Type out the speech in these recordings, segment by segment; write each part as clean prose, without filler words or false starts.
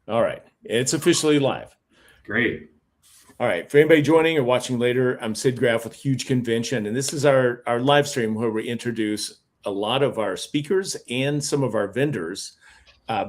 All right. It's officially live. Great. All right. For anybody joining or watching later, I'm Sid Graff with Huge Convention, and this is our live stream where we introduce a lot of our speakers and some of our vendors.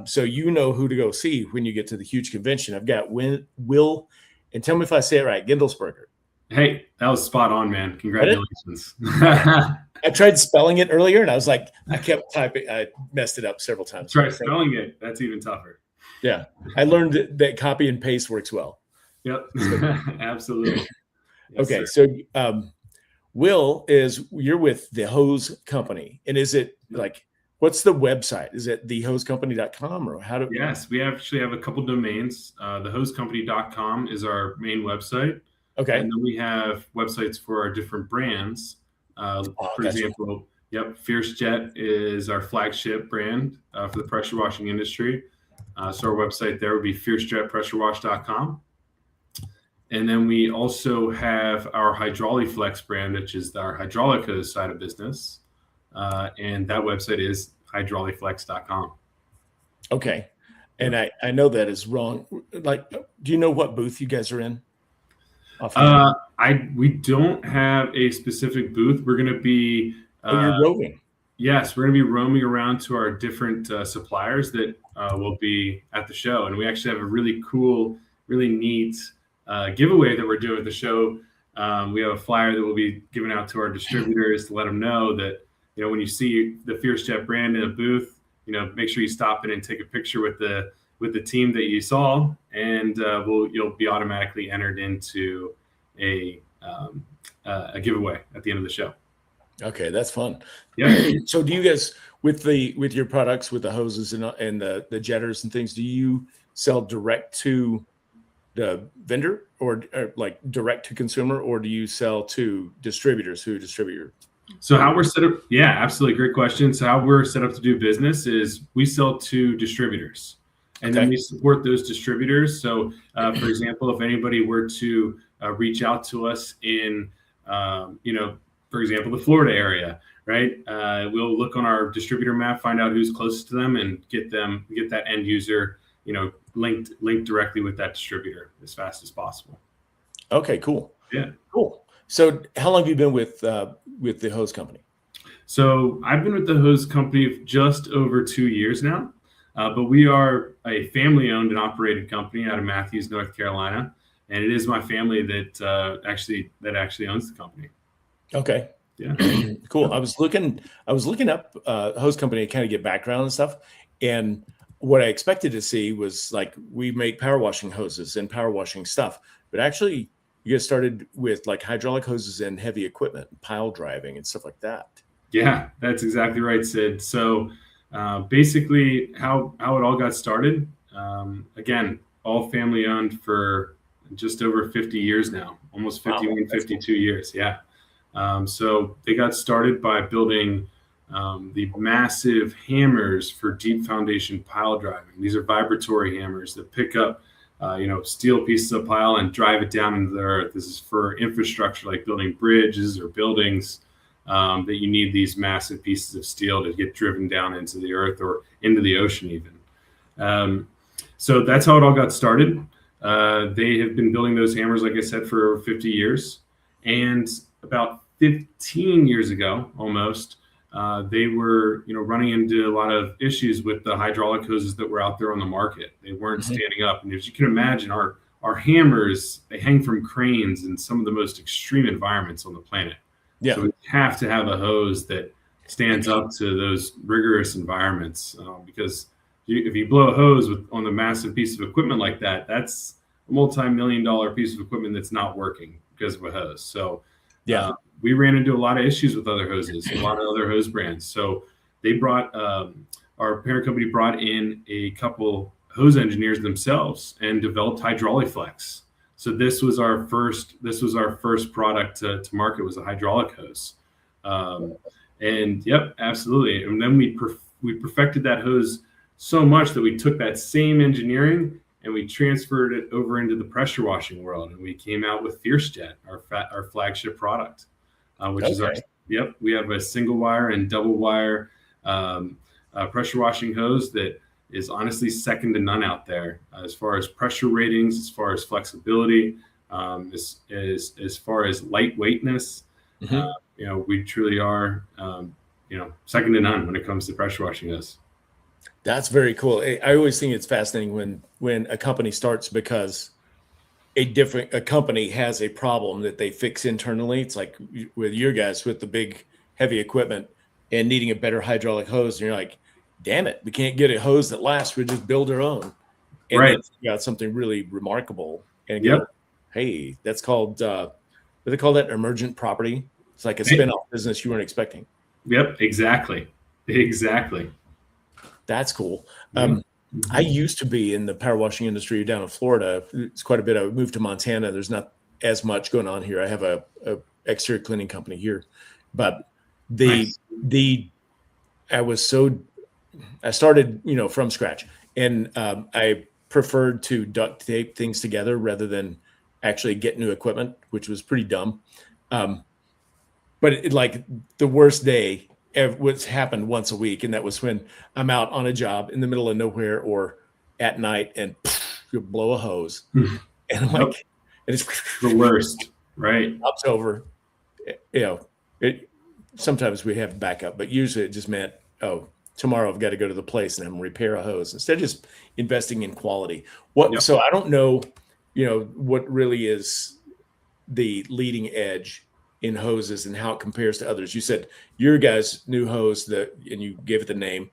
So you know who to go see when you get to the Huge Convention. I've got Will, and tell me if I say it right, Gindlesperger. Hey, that was spot on, man. Congratulations. I tried spelling it earlier, and I was like, I kept typing. I messed it up several times. Try spelling it. That's even tougher. Yeah. I learned that copy and paste works well. Yep. Absolutely. Yes, okay. Sir. So Will, you're with the Hose Company. And is it like, what's the website? Is it thehosecompany.com or how do? Yes, we actually have a couple domains. Thehosecompany.com is our main website. Okay. And then we have websites for our different brands. For example, Fierce Jet is our flagship brand for the pressure washing industry. So our website there would be fiercejetpressurewash.com. And then we also have our Hydrauli-Flex brand, which is our hydraulic hose side of business. And that website is hydrauli-flex.com. Okay. And I know that is wrong. Like, do you know what booth you guys are in? We don't have a specific booth. We're going to be you're roving. Yes, we're going to be roaming around to our different suppliers that will be at the show. And we actually have a really cool, really neat giveaway that we're doing at the show. We have a flyer that we'll be giving out to our distributors to let them know that, when you see the Fierce Jet brand in a booth, make sure you stop in and take a picture with the team that you saw, and you'll be automatically entered into a giveaway at the end of the show. Okay, that's fun. Yeah. So do you guys, with your products, with the hoses and the jetters and things, do you sell direct to the vendor or like direct to consumer, or do you sell to distributors who distribute? So how we're set up? Yeah, absolutely. Great question. So how we're set up to do business is we sell to distributors, and then we support those distributors. So for example, if anybody were to reach out to us in, for example, the Florida area, right? We'll look on our distributor map, find out who's closest to them, and get that end user, linked directly with that distributor as fast as possible. Okay, cool. Yeah, cool. So how long have you been with the Hose Company? So I've been with the Hose Company just over 2 years now, but we are a family-owned and operated company out of Matthews, North Carolina, and it is my family that actually owns the company. Okay. Yeah. Cool. I was looking up Hose Company to kind of get background and stuff. And what I expected to see was like, we make power washing hoses and power washing stuff, but actually you guys started with like hydraulic hoses and heavy equipment, pile driving and stuff like that. Yeah, that's exactly right, Sid. So basically how it all got started, again, all family owned for just over 50 years now, almost 51, 52 years. Yeah. So they got started by building the massive hammers for deep foundation pile driving. These are vibratory hammers that pick up, steel pieces of pile and drive it down into the earth. This is for infrastructure like building bridges or buildings that you need these massive pieces of steel to get driven down into the earth or into the ocean even. So that's how it all got started. They have been building those hammers, like I said, for over 50 years. And about 15 years ago, almost, they were, running into a lot of issues with the hydraulic hoses that were out there on the market. They weren't standing up. And as you can imagine, our hammers, they hang from cranes in some of the most extreme environments on the planet. Yeah. So we have to have a hose that stands up to those rigorous environments because if you blow a hose on the massive piece of equipment like that, that's a multi-million-dollar piece of equipment that's not working because of a hose. So yeah, we ran into a lot of issues with other hoses, a lot of other hose brands. So they brought our parent company brought in a couple hose engineers themselves and developed Hydrauli-Flex. So this was our first product to market, was a hydraulic hose. And yep, absolutely. And then we perfected that hose so much that we took that same engineering and we transferred it over into the pressure washing world, and we came out with Fierce Jet, our flagship product, which is we have a single wire and double wire pressure washing hose that is honestly second to none out there as far as pressure ratings, as far as flexibility, as far as lightweightness. Mhm. We truly are, second to none when it comes to pressure washing hose. That's very cool. I always think it's fascinating when a company starts because a company has a problem that they fix internally. It's like with your guys with the big heavy equipment and needing a better hydraulic hose, and you're like, damn it, we can't get a hose that lasts. We just build our own, and Right. then you got something really remarkable and Yep. go, hey, that's called what do they call that? Emergent property. It's like a Hey. spin-off business you weren't expecting. Yep. Exactly. That's cool. Yeah. I used to be in the power washing industry down in Florida. It's quite a bit. I moved to Montana. There's not as much going on here. I have a exterior cleaning company here, but Nice. I started, from scratch, and I preferred to duct tape things together rather than actually get new equipment, which was pretty dumb. But like the worst day what's happened once a week, and that was when I'm out on a job in the middle of nowhere or at night, and you blow a hose, and I'm Yep. like, and it's The worst, right? Ups over. Sometimes we have backup, but usually it just meant, oh, tomorrow I've got to go to the place and repair a hose instead of just investing in quality. Yep. So I don't know, what really is the leading edge in hoses and how it compares to others. You said your guys' new hose and you gave it the name,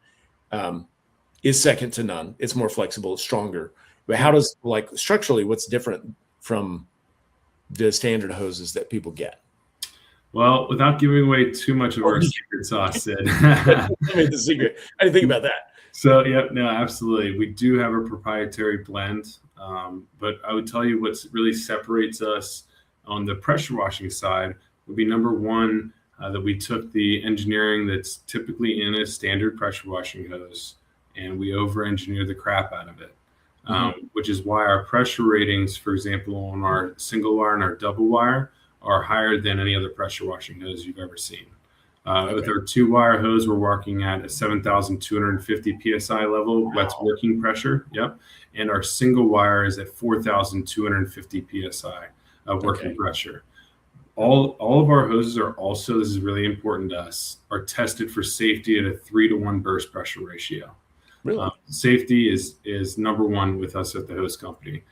is second to none. It's more flexible, it's stronger. But how does, like, structurally, what's different from the standard hoses that people get? Well, without giving away too much of our secret sauce, Sid. I made the secret. I didn't think about that. So, yep, no, absolutely. We do have a proprietary blend, but I would tell you what's really separates us on the pressure washing side would be number one, that we took the engineering that's typically in a standard pressure washing hose and we over-engineer the crap out of it, which is why our pressure ratings, for example, on our single wire and our double wire are higher than any other pressure washing hose you've ever seen. With our 2-wire hose, we're working at a 7,250 PSI level. Wow. That's working pressure. Yep. And our single wire is at 4,250 PSI of working pressure. All of our hoses are also, this is really important to us, are tested for safety at a 3-to-1 burst pressure ratio. Really? Safety is number one with us at the hose company.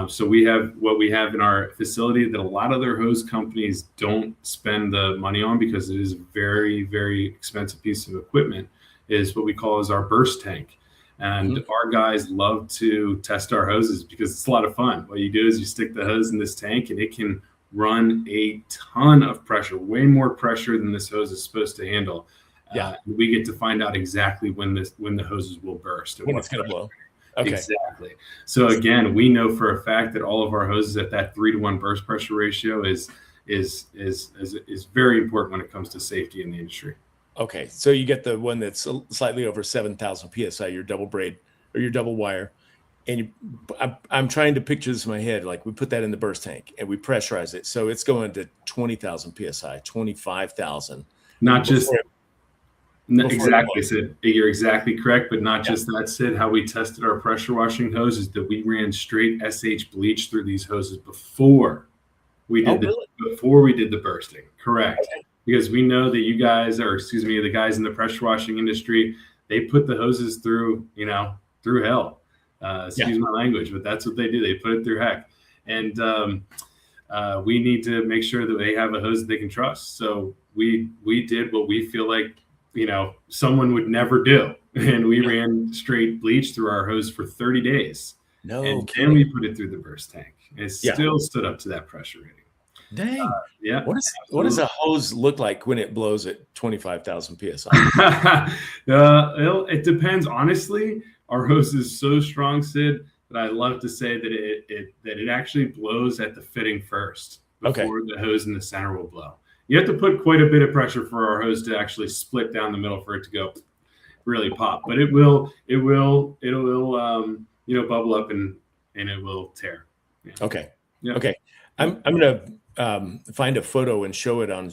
So we have what we have in our facility that a lot of other hose companies don't spend the money on because it is a very, very expensive piece of equipment, is what we call as our burst tank. And our guys love to test our hoses because it's a lot of fun. What you do is you stick the hose in this tank and it can run a ton of pressure, way more pressure than this hose is supposed to handle. We get to find out exactly when the hoses will burst. When it's going to blow. Okay. Exactly. So again, we know for a fact that all of our hoses at that 3-to-1 burst pressure ratio is very important when it comes to safety in the industry. Okay. So you get the one that's slightly over 7,000 PSI, your double braid or your double wire. And I'm trying to picture this in my head. Like we put that in the burst tank and we pressurize it. So it's going to 20,000 PSI, 25,000. Not just exactly, Sid. You're exactly correct, but not just that, Sid. How we tested our pressure washing hose is that we ran straight SH bleach through these hoses before we did the bursting. Correct. Okay. Because we know that the guys in the pressure washing industry, they put the hoses through hell. Excuse my language, but that's what they do. They put it through heck. And we need to make sure that they have a hose that they can trust. So we did what we feel like someone would never do. And we ran straight bleach through our hose for 30 days. And then we put it through the burst tank. It still stood up to that pressure rating. Dang. Yeah. What does a hose look like when it blows at 25,000 PSI? It depends. Honestly, our hose is so strong, Sid, that I love to say that it actually blows at the fitting first before the hose in the center will blow. You have to put quite a bit of pressure for our hose to actually split down the middle for it to go really pop. But it will bubble up and it will tear. Yeah. Okay. Yeah. Okay. I'm gonna find a photo and share it on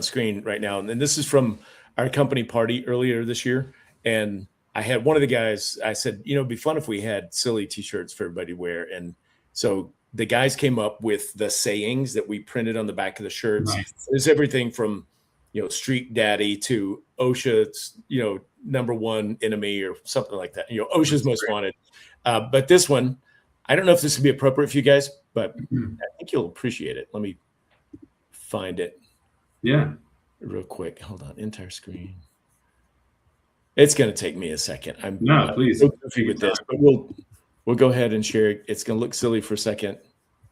screen right now. And this is from our company party earlier this year. And I had one of the guys, I said, it'd be fun if we had silly t-shirts for everybody to wear. And so the guys came up with the sayings that we printed on the back of the shirts. Nice. There's everything from, street daddy to OSHA's, #1 enemy or something like that. OSHA's most wanted. But this one, I don't know if this would be appropriate for you guys, but I think you'll appreciate it. Let me find it. Yeah. Real quick. Hold on. Entire screen. It's going to take me a second. Please. So goofy with this, but we'll go ahead and share it. It's going to look silly for a second.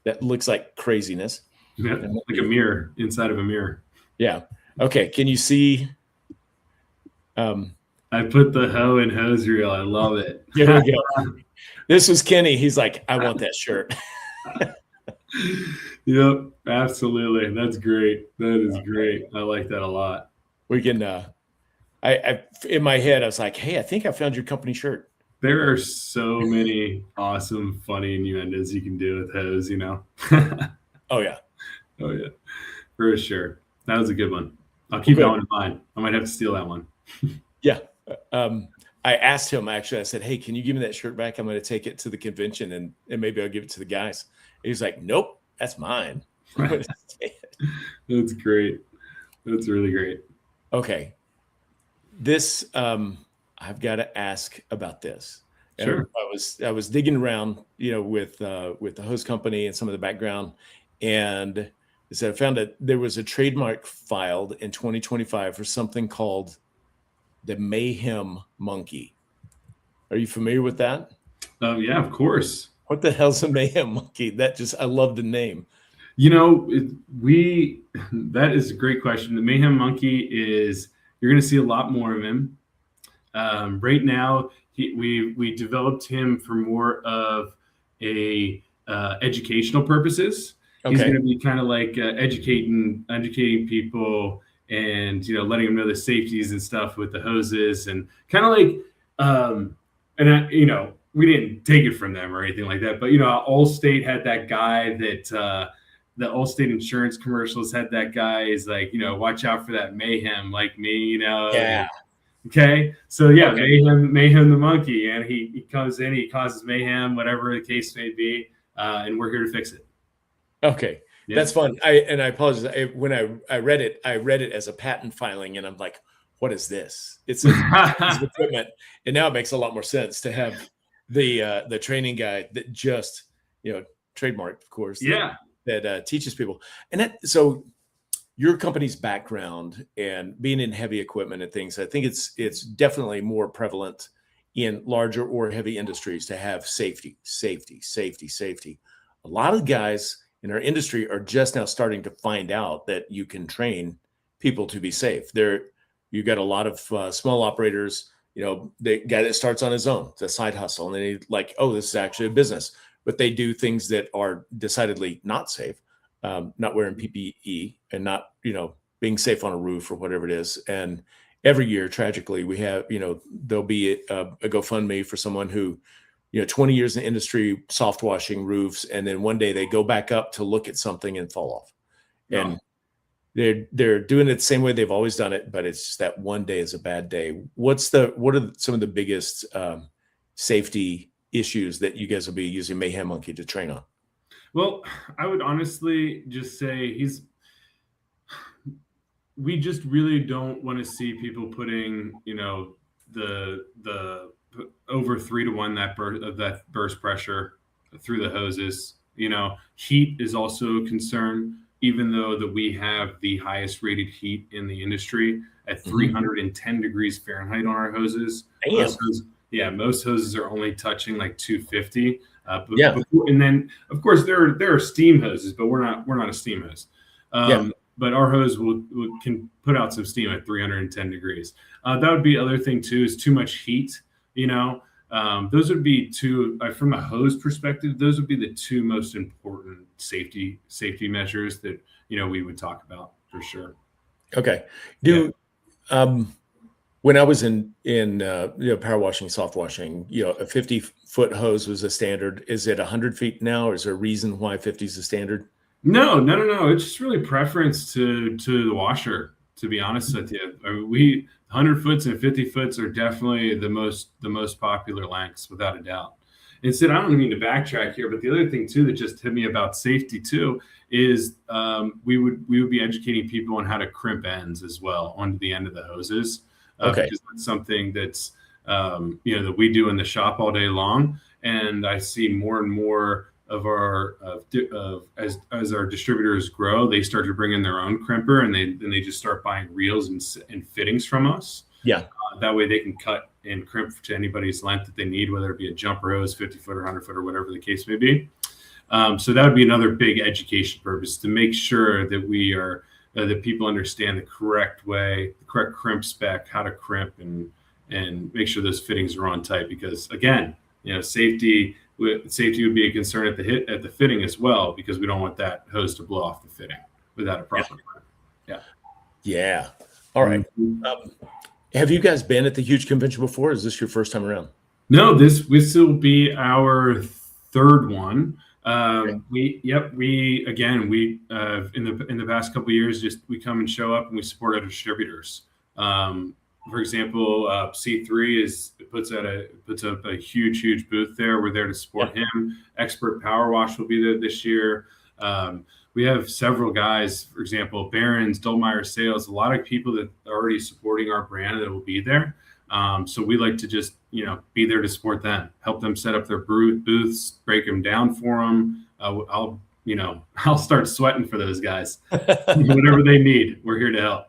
That looks like craziness. Yeah, like a mirror inside of a mirror. Yeah. Okay. Can you see? I put the hoe in hose reel. I love it. Here we go. This was Kenny. He's like, I want that shirt. Yep, absolutely. That's great. That is great. I like that a lot. We can. I in my head, I was like, hey, I think I found your company shirt. There are so many awesome, funny innuendos you can do with hose. Oh yeah. Oh yeah, for sure. That was a good one. I'll keep that one in mind. I might have to steal that one. Yeah. I asked him, actually, I said, hey, can you give me that shirt back? I'm going to take it to the convention and maybe I'll give it to the guys. He's like, nope, that's mine. That's great. That's really great. Okay. This, I've got to ask about this. Sure. I was digging around, with the hose company and some of the background. And so I found that there was a trademark filed in 2025 for something called the Mayhem Monkey. Are you familiar with that? Yeah, of course. What the hell's a Mayhem Monkey? I love the name. That is a great question. The Mayhem Monkey you're going to see a lot more of him. Right now, we developed him for more of a educational purposes. Okay. He's going to be kind of like educating people and letting them know the safeties and stuff with the hoses and kind of like we didn't take it from them or anything like that, but Allstate had that guy that the Allstate insurance commercials had that guy is like watch out for that mayhem like me Yeah. Okay, so yeah, Okay. mayhem the monkey, and he comes in, he causes mayhem, whatever the case may be, and we're here to fix it. Okay. Yeah. That's fun. I apologize. When I read it as a patent filing, and I'm like, what is this? It's a piece of equipment. And now it makes a lot more sense to have the training guy that just, trademark, of course. Yeah. That teaches people. And so your company's background and being in heavy equipment and things, I think it's definitely more prevalent in larger or heavy industries to have safety. A lot of guys in our industry are just now starting to find out that you can train people to be safe. You got a lot of small operators, the guy that starts on his own, it's a side hustle, and they like, oh, this is actually a business, but they do things that are decidedly not safe, not wearing PPE and not, being safe on a roof or whatever it is. And every year, tragically, we have, there'll be a GoFundMe for someone who, 20 years in the industry, soft washing roofs, and then one day they go back up to look at something and fall off. And they're doing it the same way they've always done it, but it's just that one day is a bad day. What are some of the biggest safety issues that you guys will be using Mayhem Monkey to train on? Well, I would honestly just say we just really don't want to see people putting, the over 3-to-1 that burst pressure through the hoses. Heat is also a concern, even though that we have the highest rated heat in the industry at 310 degrees Fahrenheit on our hoses. Most hoses are only touching like 250. And then of course there are steam hoses, but we're not a steam hose. But our hose can put out some steam at 310 degrees. That would be other thing too, is too much heat. Those would be two, from a hose perspective, those would be the two most important safety measures that, we would talk about for sure. Okay. When I was in power washing, soft washing, a 50-foot hose was a standard. Is it 100 feet now, or is there a reason why 50 is the standard? No. It's just really preference to the washer, to be honest with you. 100 foots and 50 foots are definitely the most popular lengths, without a doubt. And Sid, I don't mean to backtrack here, but the other thing too that just hit me about safety too is we would be educating people on how to crimp ends as well onto the end of the hoses, because that's something that's that we do in the shop all day long. And I see more and more of our as our distributors grow, they start to bring in their own crimper, and they just start buying reels and fittings from us. Yeah. That way they can cut and crimp to anybody's length that they need, whether it be a jumper hose, 50 foot or 100 foot or whatever the case may be. So that would be another big education purpose, to make sure that we are that people understand the correct way, the correct crimp spec, how to crimp, and make sure those fittings are on tight. Because again, safety would be a concern at the fitting as well, because we don't want that hose to blow off the fitting without a proper crimp. Yeah. All right. Have you guys been at the huge convention before? Is this your first time around? No, this will be our third one. We in the past couple of years, we come and show up and we support our distributors. For example, C3 puts up a huge booth there. We're there to support him. Expert Power Wash will be there this year. We have several guys, for example, Barron's, Dolmeyer Sales, a lot of people that are already supporting our brand that will be there. So we like to just, be there to support them, help them set up their booths, break them down for them. I'll start sweating for those guys. Whatever they need, we're here to help.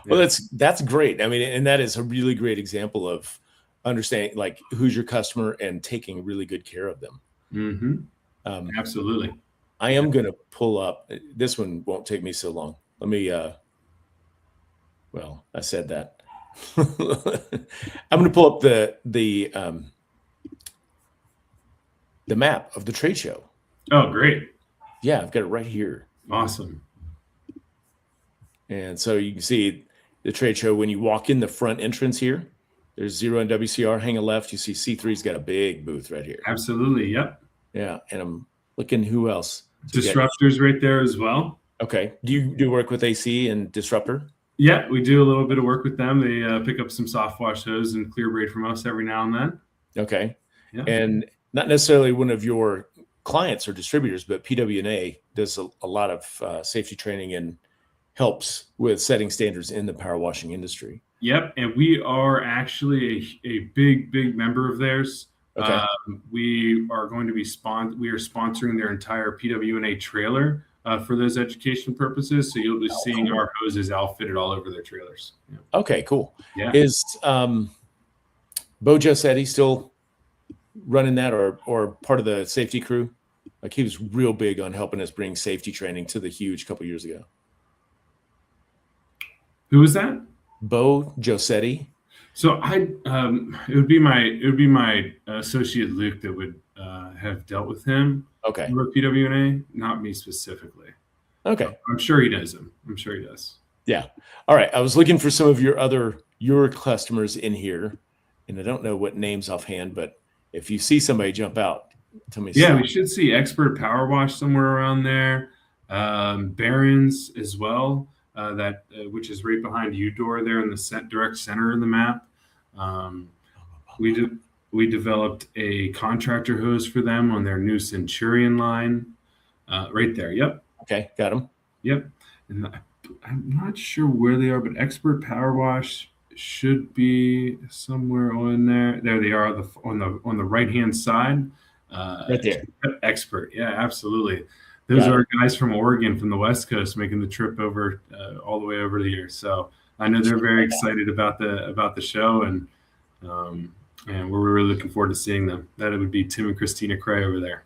Well, that's great. I mean, and that is a really great example of understanding, like, who's your customer and taking really good care of them. Mm-hmm. Absolutely. I am going to pull up. This one won't take me so long. Let me. Well, I said that. I'm going to pull up the map of the trade show. Oh, great! Yeah, I've got it right here. Awesome. And so you can see the trade show when you walk in the front entrance here. There's Zero and WCR. Hang a left. You see C3's got a big booth right here. Absolutely. Yep. Yeah, and I'm looking who else. Disruptors right there as well. Okay. Do you do work with AC and Disruptor? Yeah, we do a little bit of work with them. They pick up some soft wash hose and clear braid from us every now and then. Okay. Yeah. And not necessarily one of your clients or distributors, but PW&A does a lot of safety training and helps with setting standards in the power washing industry. Yep. And we are actually a big member of theirs. Okay. We are going to be we are sponsoring their entire PW&A trailer for those education purposes. So you'll be seeing our hoses outfitted all over their trailers. Yeah. Okay, cool. Yeah. Is Bo Giuseppe still running that or part of the safety crew? Like, he was real big on helping us bring safety training to the huge a couple years ago. Who was that? Bo Giuseppe. So it would be my associate Luke that would have dealt with him. Okay. With PW&A, not me specifically. Okay. I'm sure he knows him. I'm sure he does. Yeah. All right. I was looking for some of your customers in here, and I don't know what names offhand, but if you see somebody jump out, tell me. Yeah, we should see Expert Power Wash somewhere around there. Barron's as well. Which is right behind Udor there in the direct center of the map. We developed a contractor hose for them on their new Centurion line, right there. Yep. Okay, got them. Yep. And I'm not sure where they are, but Expert Power Wash should be somewhere on there. There they are, on the right hand side. Right there. Expert. Yeah, absolutely. Those are guys from Oregon, from the West Coast, making the trip over all the way over here. So I know they're very excited about the show, and we're really looking forward to seeing them. That it would be Tim and Christina Cray over there.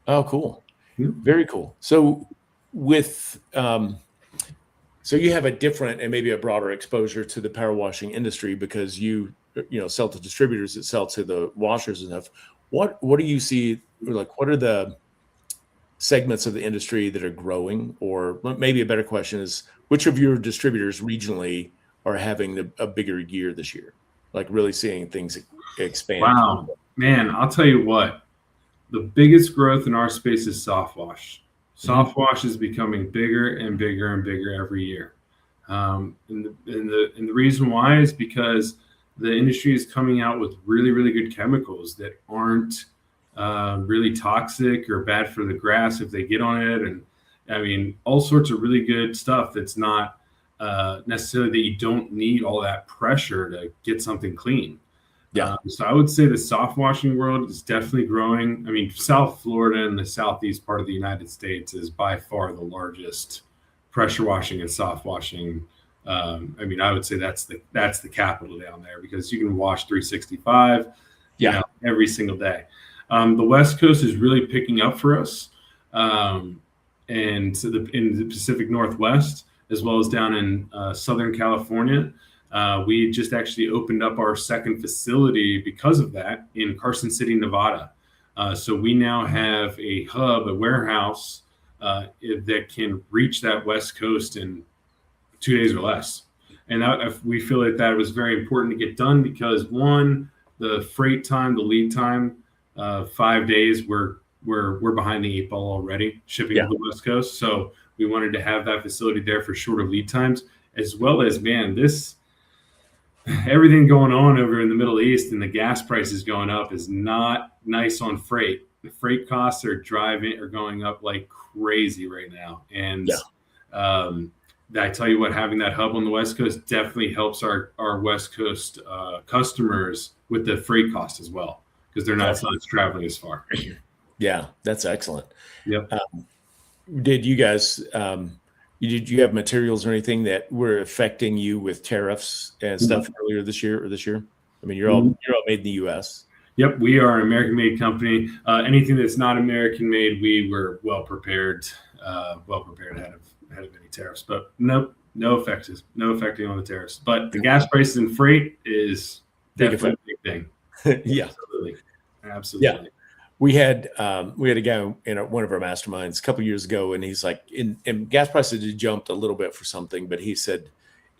Oh, cool! Yeah. Very cool. So with so you have a different and maybe a broader exposure to the power washing industry because you sell to distributors that sell to the washers and stuff. What do you see? Like, what are the segments of the industry that are growing? Or maybe a better question is, which of your distributors regionally are having a bigger year this year? Like, really seeing things expand. Wow, man, I'll tell you what, the biggest growth in our space is soft wash. Soft wash is becoming bigger and bigger and bigger every year. And the reason why is because the industry is coming out with really, really good chemicals that aren't really toxic or bad for the grass if they get on it. And I mean, all sorts of really good stuff that's not necessarily that you don't need all that pressure to get something clean. Yeah. So I would say the soft washing world is definitely growing. I mean, South Florida and the southeast part of the United States is by far the largest pressure washing and soft washing. I mean, I would say that's the capital down there because you can wash 365, every single day. The West Coast is really picking up for us, and so in the Pacific Northwest, as well as down in Southern California. We just actually opened up our second facility because of that in Carson City, Nevada. So we now have a hub, a warehouse that can reach that West Coast in 2 days or less. And we feel like that was very important to get done because one, the freight time, the lead time, 5 days, we're behind the 8 ball already shipping to the West Coast. So we wanted to have that facility there for shorter lead times, as well as, man, everything going on over in the Middle East and the gas prices going up is not nice on freight. The freight costs are going up like crazy right now. And I tell you what, having that hub on the West Coast definitely helps our West Coast customers with the freight cost as well, because they're not traveling as far. Yeah, that's excellent. Yep. Did you guys, did you have materials or anything that were affecting you with tariffs and stuff earlier this year or this year? I mean, you're all made in the U.S. Yep, we are an American-made company. Anything that's not American-made, we were well prepared ahead of any tariffs. But no effecting on the tariffs. But the gas prices and freight is definitely a big thing. Yeah, absolutely. Yeah. We had a guy in one of our masterminds a couple of years ago, and he's like, and gas prices had jumped a little bit for something, but he said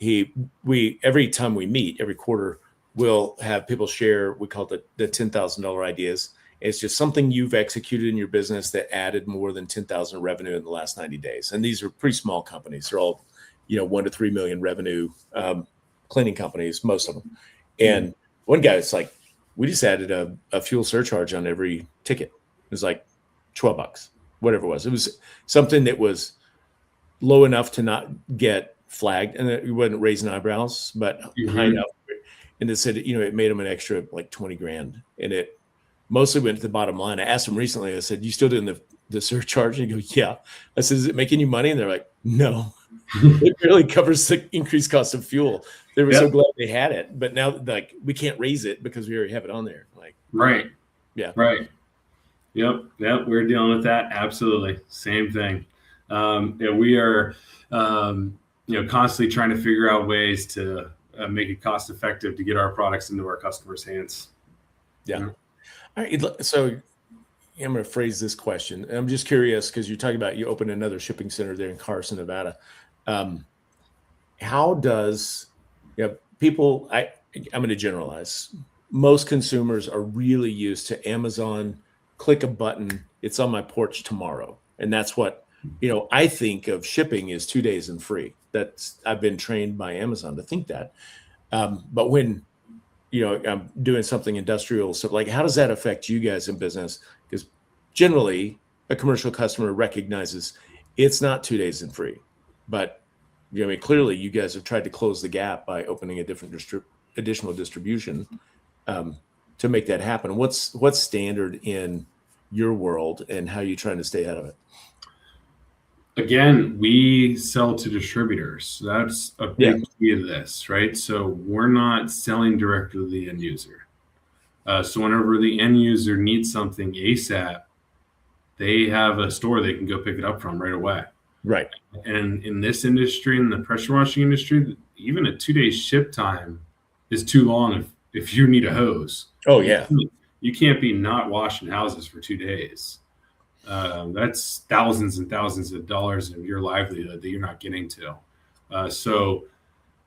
every time we meet every quarter, we'll have people share, we call it the $10,000 ideas. It's just something you've executed in your business that added more than 10,000 revenue in the last 90 days. And these are pretty small companies. They're all, 1 to 3 million revenue cleaning companies, most of them. And one guy, it's like, we just added a fuel surcharge on every ticket. It was like $12, whatever it was. It was something that was low enough to not get flagged, and it wasn't raising eyebrows, but high enough. And it said, it made them an extra like 20 grand, and it mostly went to the bottom line. I asked him recently, I said, you still doing the surcharge? And he goes, yeah. I said, is it making you money? And they're like, no. It barely covers the increased cost of fuel. They were so glad they had it, but now like we can't raise it because we already have it on there. Like, right. Yeah. Right. Yep. We're dealing with that. Absolutely. Same thing. We are, constantly trying to figure out ways to make it cost effective to get our products into our customers' hands. Yeah. All right. So I'm going to phrase this question. I'm just curious because you're talking about you opened another shipping center there in Carson, Nevada. How does people? I'm going to generalize. Most consumers are really used to Amazon. Click a button, it's on my porch tomorrow, and that's what I think of shipping is 2 days and free. I've been trained by Amazon to think that. But when I'm doing something industrial, so like, how does that affect you guys in business? Because generally, a commercial customer recognizes it's not 2 days and free, but clearly you guys have tried to close the gap by opening a different additional distribution to make that happen. What's standard in your world, and how are you trying to stay ahead of it? Again, we sell to distributors. That's a big key of this, right? So we're not selling directly to the end user. So whenever the end user needs something ASAP, they have a store they can go pick it up from right away. Right. And in this industry, in the pressure washing industry, even a 2-day ship time is too long if you need a hose. Oh, yeah. You can't be not washing houses for 2 days. That's thousands and thousands of dollars of your livelihood that you're not getting to. So,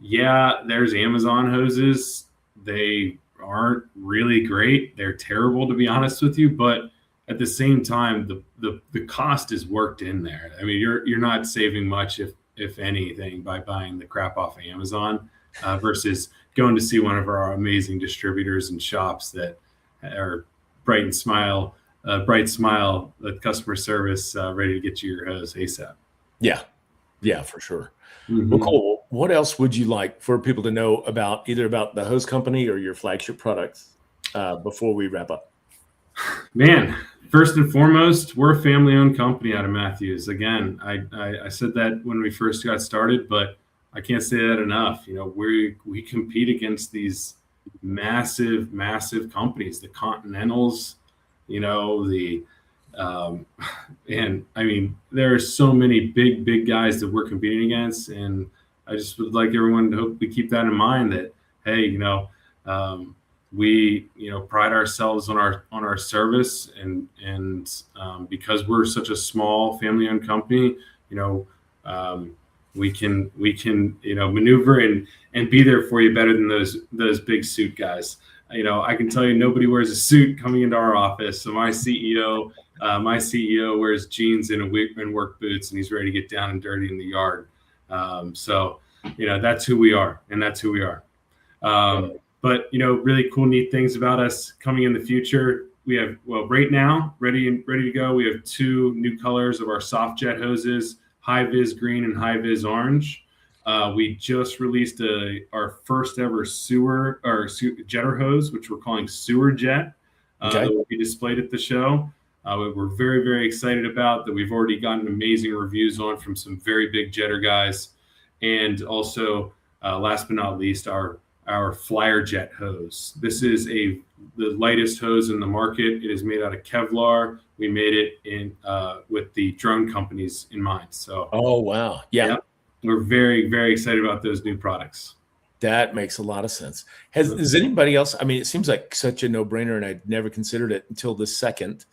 there's Amazon hoses. They aren't really great. They're terrible, to be honest with you. But at the same time, the cost is worked in there. I mean, you're not saving much if anything, by buying the crap off of Amazon versus going to see one of our amazing distributors and shops that are bright smile, customer service, ready to get you your hose ASAP. Yeah, for sure. Well, cool. What else would you like for people to know about either about the hose company or your flagship products before we wrap up? Man, first and foremost, we're a family-owned company out of Matthews. Again, I said that when we first got started, but I can't say that enough. We compete against these massive companies, the Continentals, and I mean, there are so many big guys that we're competing against, and I just would like everyone to hope we keep that in mind. That hey, we pride ourselves on our service, and because we're such a small family-owned company, we can maneuver and be there for you better than those big suit guys. I can tell you nobody wears a suit coming into our office. So my CEO wears jeans and work boots, and he's ready to get down and dirty in the yard. So that's who we are, and that's who we are. But really cool, neat things about us coming in the future. We have, right now, ready to go. We have 2 new colors of our soft jet hoses, hi-vis green and hi-vis orange. We just released our first ever jetter hose, which we're calling Sewer Jet. That will be displayed at the show. We're very, very excited about that. We've already gotten amazing reviews on from some very big jetter guys. And also, last but not least, our Flyer Jet hose. This is the lightest hose in the market. It is made out of Kevlar. We made it with the drone companies in mind. So. Oh, wow. Yeah. We're very, very excited about those new products. That makes a lot of sense. Has anybody else? I mean, it seems like such a no-brainer, and I'd never considered it until this second.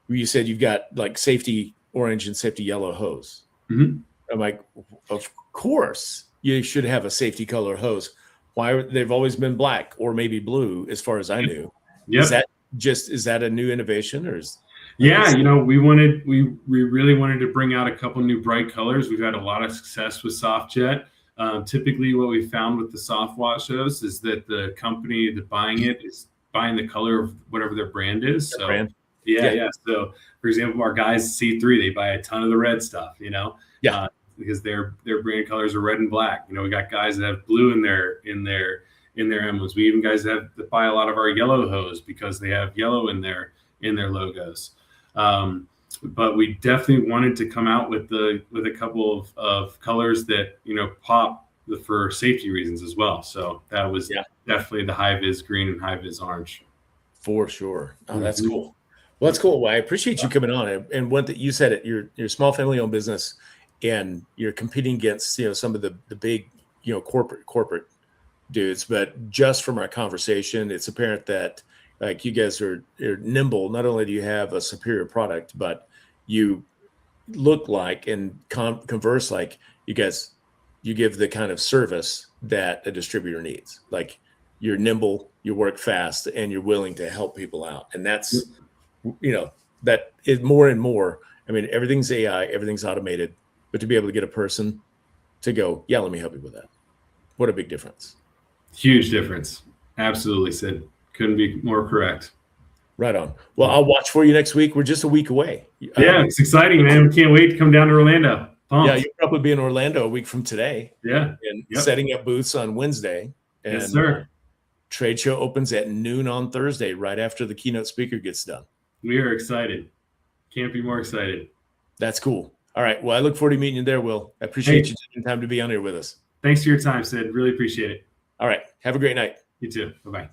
Where you said you've got like safety orange and safety yellow hose. I'm like, of course you should have a safety color hose. Why? They've always been black or maybe blue, as far as I knew. Yep. Is that a new innovation, or is? Yeah, we really wanted to bring out a couple new bright colors. We've had a lot of success with soft jet. Typically what we found with the soft wash hose is that the company that buying it is buying the color of whatever their brand is. So brand. Yeah. So for example, our guys C3, they buy a ton of the red stuff, because their brand colors are red and black. We got guys that have blue in their emblems. We even guys that buy a lot of our yellow hose because they have yellow in their logos. But we definitely wanted to come out with a couple of colors that pop for safety reasons as well. So that was definitely the hi-vis green and hi-vis orange. For sure. Oh, that's cool. Well, that's cool. Well, I appreciate you coming on. And one that you said it, you're a small family-owned business, and you're competing against some of the big corporate dudes. But just from our conversation, it's apparent that like you guys are nimble. Not only do you have a superior product, but you look like and converse like you give the kind of service that a distributor needs. Like you're nimble, you work fast, and you're willing to help people out. And that's, that is more and more. I mean, everything's AI, everything's automated, but to be able to get a person to go, yeah, let me help you with that. What a big difference. Huge difference. Absolutely, Sid. Couldn't be more correct. Right on. Well, I'll watch for you next week. We're just a week away. Yeah, it's exciting, man. We can't wait to come down to Orlando. Pumped. Yeah, you'll probably be in Orlando a week from today. Yeah. And setting up booths on Wednesday. And yes, sir. Trade show opens at noon on Thursday, right after the keynote speaker gets done. We are excited. Can't be more excited. That's cool. All right. Well, I look forward to meeting you there, Will. I appreciate you taking time to be on here with us. Thanks for your time, Sid. Really appreciate it. All right. Have a great night. You too. Bye-bye.